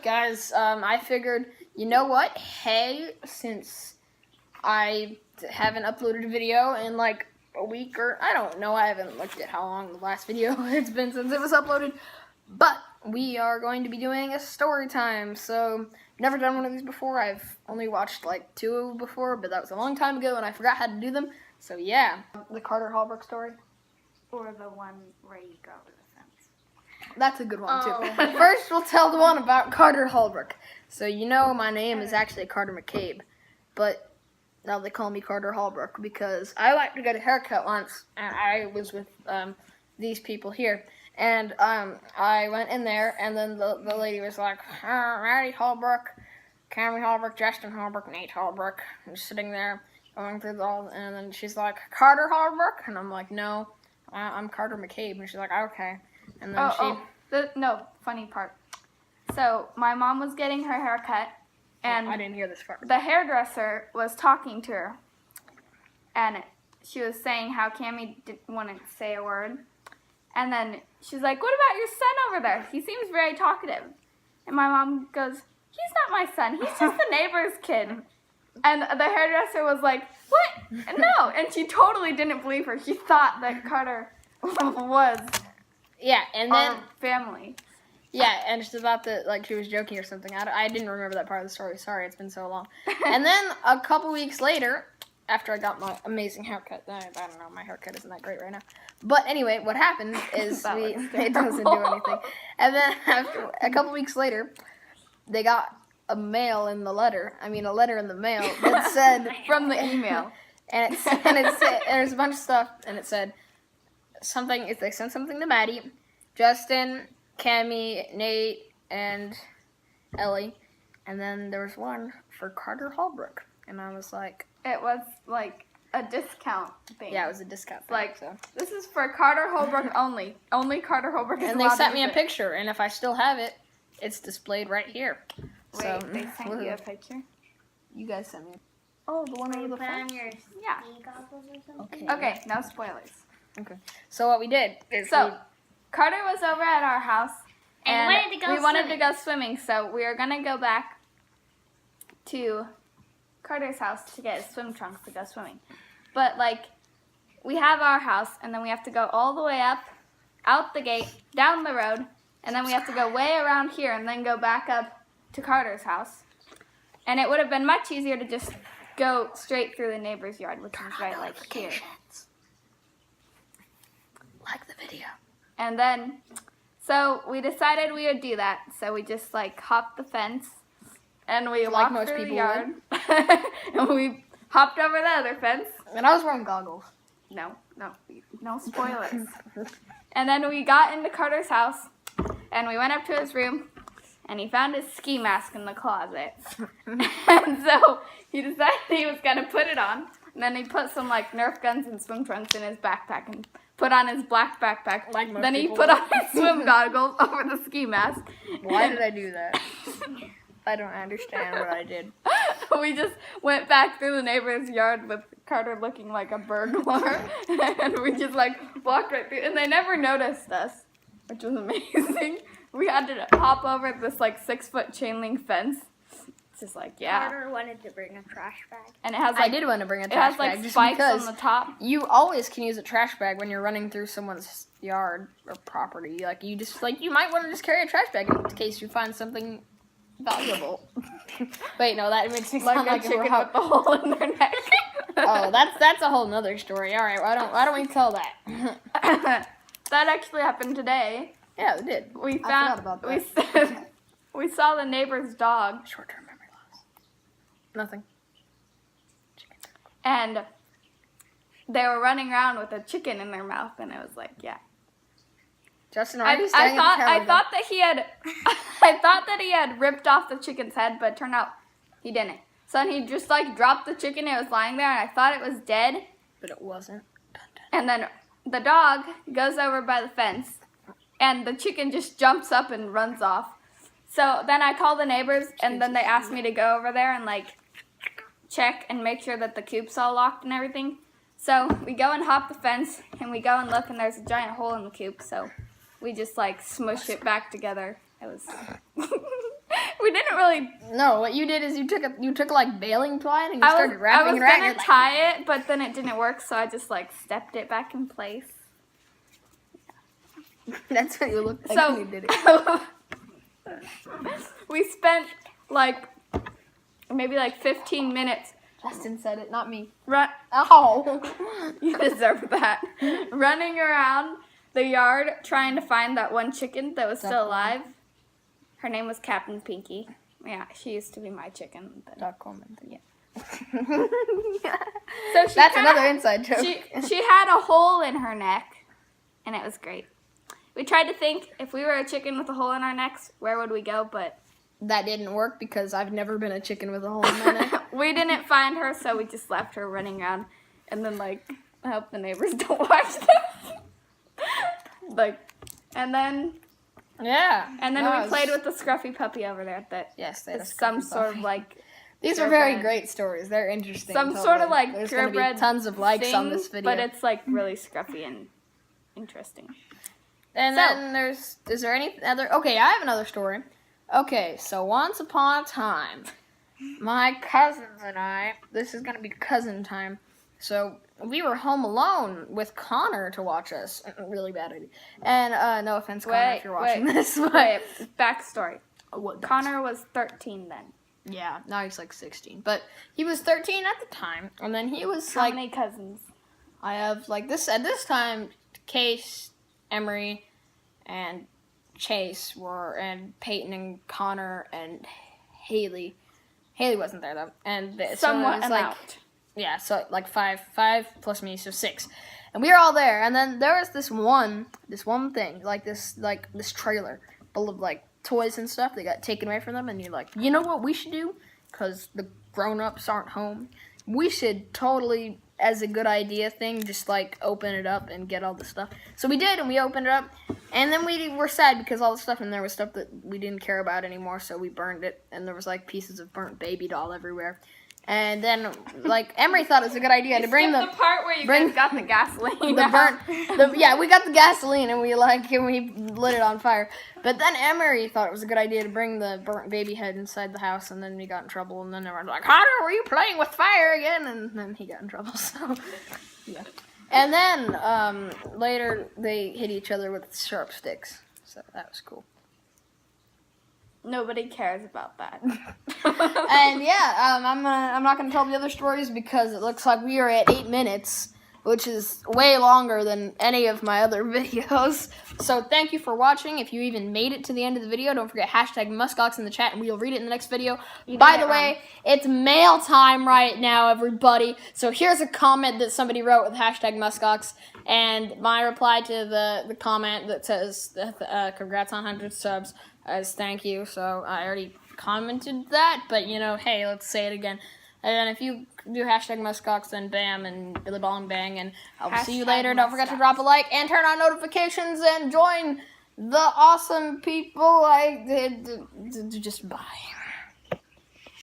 guys, I figured, you know what? Hey, since I haven't uploaded a video in like a week or, I don't know, I haven't looked at how long the last video it's been since it was uploaded, but we are going to be doing a story time. So, never done one of these before. I've only watched like 2 before, but that was a long time ago and I forgot how to do them. So yeah, the Carter Hallbrook story. Or the one where you go over the fence. That's a good one too. First, we'll tell the one about Carter Hallbrook. So you know my name is actually Carter McCabe, but now they call me Carter Hallbrook because I like to get a haircut once, and I was with these people here, and I went in there, and then the lady was like, Maddie Hallbrook, Cammy Hallbrook, Justin Hallbrook, Nate Hallbrook. I'm just sitting there going through all, and then she's like, Carter Hallbrook, and I'm like, no, I'm Carter McCabe, and she's like, okay, and then no, funny part. So my mom was getting her hair cut, and I didn't hear this part. The hairdresser was talking to her, and she was saying how Cammy didn't want to say a word, and then she's like, what about your son over there? He seems very talkative. And my mom goes, he's not my son, he's just the neighbor's kid. And the hairdresser was like, what? No. And she totally didn't believe her. She thought that Carter was and then our family. Yeah, and she thought that like she was joking or something. I didn't remember that part of the story. Sorry, it's been so long. And then a couple weeks later, after I got my amazing haircut, I don't know, my haircut isn't that great right now. But anyway, what happened is it doesn't do anything. And then after a couple weeks later, they got a letter in the mail that said from the email, and it said, and there's a bunch of stuff, and it said something. If they sent something to Maddie, Justin, Cammy, Nate, and Ellie, and then there was one for Carter Hallbrook, and I was like, it was like a discount thing. Yeah, it was a discount thing. Like, so. This is for Carter Hallbrook only. Only Carter Hallbrook is allowed to use it. And they sent me a picture, and if I still have it, it's displayed right here. Wait, so, they sent you a picture? You guys sent me. Oh, the one over the phone. Yeah. Okay. Okay, no spoilers. Okay. So what we did is Carter was over at our house, and we wanted to go swimming, so we are gonna go back to Carter's house to get his swim trunks to go swimming. But like, we have our house, and then we have to go all the way up, out the gate, down the road, and then we have to go way around here, and then go back up to Carter's house. And it would have been much easier to just go straight through the neighbor's yard, which is right like here. Like the video. And then, so we decided we would do that. So we just like hopped the fence, and we walked through the yard, and we hopped over the other fence. And I was wearing goggles. No spoilers. And then we got into Carter's house, and we went up to his room, and he found his ski mask in the closet. And so he decided he was going to put it on, and then he put some like Nerf guns and swim trunks in his backpack and put on his black backpack. Then he put on his swim goggles over the ski mask. Why did I do that? I don't understand what I did. We just went back through the neighbor's yard with Carter looking like a burglar. And we just like walked right through. And they never noticed us, which was amazing. We had to hop over this like 6-foot chain link fence. It's just like, yeah. Carter wanted to bring a trash bag. And it has I did want to bring a trash bag. It has like spikes on the top. You always can use a trash bag when you're running through someone's yard or property. Like you might want to just carry a trash bag in case you find something valuable. Wait, no, that makes me sound like a chicken with a hole in their neck. Oh, that's a whole nother story. All right, why don't we tell that? That actually happened today. Yeah, it did. I forgot about that. We saw the neighbor's dog. Short-term memory loss. Nothing. Chicken. And they were running around with a chicken in their mouth, and it was like, yeah. Justin, I thought that he had ripped off the chicken's head, but it turned out he didn't. So then he just like dropped the chicken. It was lying there, and I thought it was dead. But it wasn't. And then the dog goes over by the fence, and the chicken just jumps up and runs off. So then I called the neighbors, and then they asked me to go over there and like check and make sure that the coop's all locked and everything. So we go and hop the fence, and we go and look, and there's a giant hole in the coop. So we just like smush it back together. It was we we didn't really. No, what you did is you took like baling twine and you started wrapping it around. I was gonna tie it, but then it didn't work, so I just like stepped it back in place. That's what you looked like when you did it. We spent like maybe like 15 minutes. Justin said it, not me. Oh, you deserve that. Running around the yard trying to find that one chicken that was still alive. Her name was Captain Pinky. Yeah, she used to be my chicken. Duckwoman. Yeah. So that's another inside joke. She had a hole in her neck, and it was great. We tried to think if we were a chicken with a hole in our necks, where would we go? But that didn't work because I've never been a chicken with a hole in my neck. We didn't find her, so we just left her running around, and then like I hope the neighbors don't watch this. And then we played with the scruffy puppy over there. They had some sort of like. These are very great stories. They're interesting. Some sort of like there's gonna be tons of likes on this video, but it's like really scruffy and interesting. And then is there any other? Okay, I have another story. Okay, so once upon a time, my cousins and I. This is gonna be cousin time. So we were home alone with Connor to watch us. Really bad idea. And no offense, Connor, if you're watching this. But backstory. What? Connor was 13 then. Yeah, now he's like 16. But he was 13 at the time, and then he was How many cousins? I have like this at this time. Case, Emery, and Chase and Peyton and Connor and Haley. Haley wasn't there though, and somewhat so like. Yeah, so like five plus me, so 6, and we were all there. And then there was this one thing, like this trailer full of like toys and stuff that got taken away from them. And you're like, you know what we should do? Because the grown-ups aren't home. We should totally, as a good idea thing, just like open it up and get all the stuff. So we did, and we opened it up, and then we were sad because all the stuff in there was stuff that we didn't care about anymore. So we burned it, and there was like pieces of burnt baby doll everywhere. And then, like, Emery thought it was a good idea to bring the part where you guys got the gasoline. We got the gasoline and we lit it on fire. But then Emery thought it was a good idea to bring the burnt baby head inside the house, and then we got in trouble. And then everyone was like, "Connor, were you playing with fire again?" And then he got in trouble. So, yeah. And then later they hit each other with sharp sticks. So that was cool. Nobody cares about that. And yeah, I'm not gonna tell the other stories because it looks like we are at 8 minutes, which is way longer than any of my other videos. So thank you for watching. If you even made it to the end of the video, don't forget #muskox in the chat, and we'll read it in the next video. By the way, it's mail time right now, everybody. So here's a comment that somebody wrote with #muskox, and my reply to the comment that says congrats on 100 subs. As thank you, so I already commented that, but hey, let's say it again. And if you do #muskox, then bam, and Billy Bong Bang, and I'll see you later. Don't forget to drop a like and turn on notifications and join the awesome people I did. Just bye.